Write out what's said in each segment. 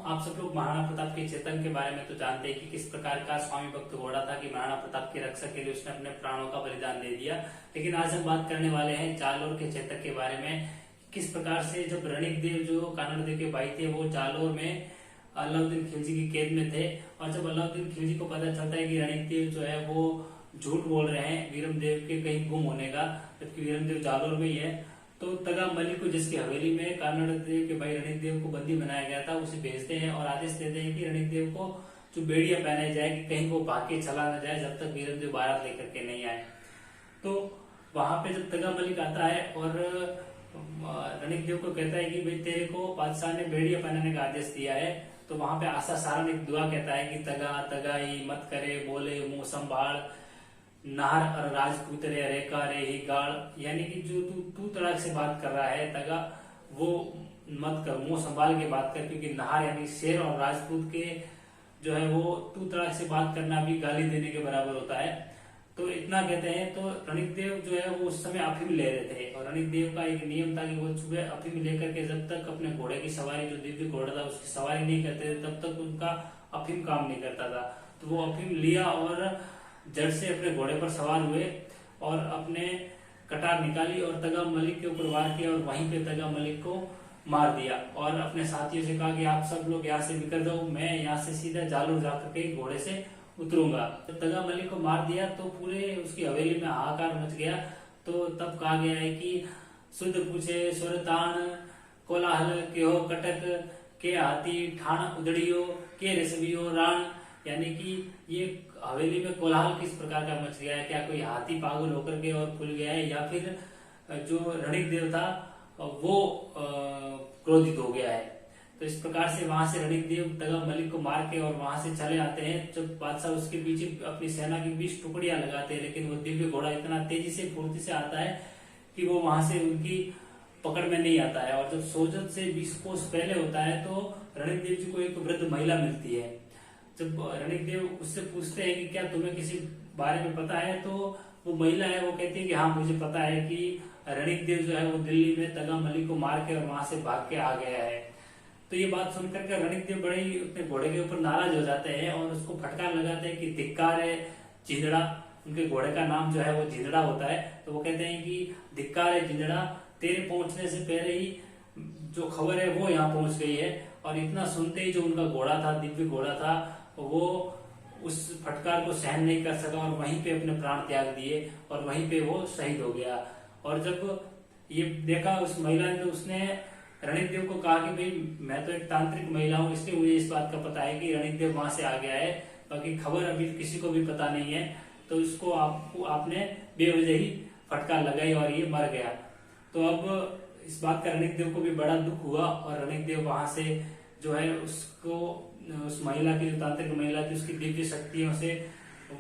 आप सब लोग महाराणा प्रताप के चेतन के बारे में तो जानते हैं कि किस प्रकार का स्वामी भक्त घोड़ा था कि महाराणा प्रताप की रक्षा के लिए उसने अपने प्राणों का बलिदान दे दिया। लेकिन आज हम बात करने वाले हैं जालोर के चेतक के बारे में। किस प्रकार से जब रणिक देव जो कानड़ देव के भाई थे वो जालोर में अलाउद्दीन खिलजी की कैद में थे, और जब अलाउद्दीन खिलजी को पता चलता है कि रणिक देव जो है वो झूठ बोल रहे हैं वीरम देव के कहीं गुम होने का, जबकि वीरम देव जालोर में ही है, तो तगा मलिक को जिसकी हवेली में कानड़ देव के भाई रणिक देव को बंदी बनाया गया था उसे भेजते हैं और आदेश देते हैं कि रणिक देव को जो बेड़िया पहनाई जाए कि कहीं वो भाग के चला न जाए जब तक वीरम देव बारात लेकर के नहीं आए। तो वहां पे जब तगा मलिक आता है और रणिक देव को कहता है कि भाई तेरे को बादशाह ने बेड़िया पहनाने का आदेश दिया है, तो वहां पे आशा सारण एक दुआ कहता है कि तगा तगाई मत करे बोले मुंह संभाल नार और राजपूत रे रेखा रे ही गाड़, यानी कि जो तू तड़ाक से बात कर रहा है तगा वो मत कर, मुंह संभाल के बात कर, क्योंकि नार यानी शेर और राजपूत के जो है वो तू तड़ाक से बात करना भी गाली देने के बराबर होता है। तो इतना कहते हैं। तो रणिक देव जो है वो उस समय अफीम ले रहे थे और रणिक देव का एक नियम था कि वो सुबह अफीम लेकर के जब तक अपने घोड़े की सवारी जो दिव्य घोड़ा था उसकी सवारी नहीं करते थे तब तक उनका अफीम काम नहीं करता था। तो वो अफीम लिया और जड़ से अपने घोड़े पर सवार हुए और अपने कटार निकाली और तगा मलिक के ऊपर वार किया और वहीं पे तगा मलिक को मार दिया और अपने साथियों से कहा कि आप सब लोग यहाँ से निकल जाओ, मैं यहाँ से सीधा जालोर जाकर के घोड़े से उतरूंगा। तगा मलिक को मार दिया तो पूरे उसकी हवेली में हाहाकार मच गया। तो तब कहा गया है कि शुद्ध पूछे सुरतान कोलाहल के हो कटक के हाथी ठाण उदड़ियो के रसबियो राण, यानी कि ये हवेली में कोलाहल किस प्रकार का मच गया है, क्या कोई हाथी पागल होकर के और खुल गया है या फिर जो रणिक देव था वो क्रोधित हो गया है। तो इस प्रकार से वहां से रणिक देव तगा मलिक को मार के और वहां से चले आते हैं। जब बादशाह उसके पीछे अपनी सेना की 20 टुकड़ियां लगाते हैं, लेकिन वो दिव्य घोड़ा इतना तेजी से फुर्ती से आता है कि वो वहां से उनकी पकड़ में नहीं आता है। और जब सोजत से 20 कोस पहले होता है तो रणिक देव जी को एक वृद्ध महिला मिलती है। जब रणिक देव उससे पूछते हैं कि क्या तुम्हें किसी बारे में पता है, तो वो महिला है वो कहती है कि हाँ मुझे पता है कि रणिक देव जो है वो दिल्ली में तगा मलिक को मार के और वहां से भाग के आ गया है। तो ये बात सुनकर के रणिक देव बड़े ही अपने घोड़े के ऊपर नाराज हो जाते हैं और उसको फटकार लगाते हैं कि धिक्कार है जिंदड़ा, उनके घोड़े का नाम जो है वो जिंदड़ा होता है। तो वो कहते हैं कि धिक्कार है जिंदड़ा, तेरे पहुंचने से पहले ही जो खबर है वो यहाँ पहुंच गई है। और इतना सुनते ही जो उनका घोड़ा था दिव्य घोड़ा था वो उस फटकार को सहन नहीं कर सका और वहीं पे अपने प्राण त्याग दिए और वहीं पे वो शहीद हो गया। और जब ये देखा उस महिला ने तो उसने रणिक देव को कहा कि भाई मैं तो एक तांत्रिक महिला हूँ, इसलिए मुझे इस बात का पता है कि रणिक देव वहां से आ गया है, बाकी खबर अभी किसी को भी पता नहीं है। तो इसको आपने बेवजह ही फटकार लगाई और ये मर गया। तो अब इस बात का रणिक देव को भी बड़ा दुख हुआ और रणिक देव वहां से जो है उसको उस महिला की जो तांत्रिक महिला थी उसकी दिव्य शक्तियों से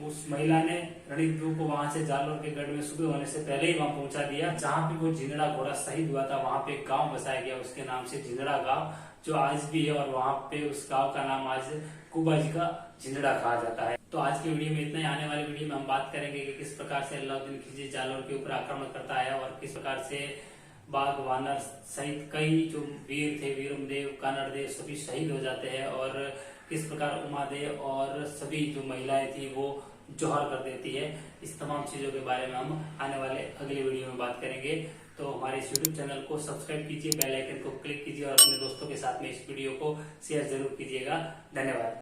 उस महिला ने रणिक देव को वहां से जालोर के गढ़ में सुबह होने से पहले ही वहां पहुंचा दिया। जहां पे वो जिंदड़ा घोड़ा शहीद हुआ था वहां पे एक गांव बसाया गया उसके नाम से जिंदड़ा गांव, जो आज भी है और वहां पे उस गांव का नाम आज कुबा जी का जिंदड़ा कहा जाता है। तो आज की वीडियो में इतना ही। आने वाली वीडियो में हम बात करेंगे कि किस प्रकार से अलाउद्दीन खिलजी जालोर के ऊपर आक्रमण करता है और किस प्रकार से बाघ वानर सहित कई जो वीर थे वीरम देव कानड़ देव सभी शहीद हो जाते हैं और किस प्रकार उमा देव और सभी जो महिलाएं थी वो जोहर कर देती है। इस तमाम चीजों के बारे में हम आने वाले अगले वीडियो में बात करेंगे। तो हमारे इस यूट्यूब चैनल को सब्सक्राइब कीजिए, बेल आइकन को क्लिक कीजिए और अपने दोस्तों के साथ में इस वीडियो को शेयर जरूर कीजिएगा। धन्यवाद।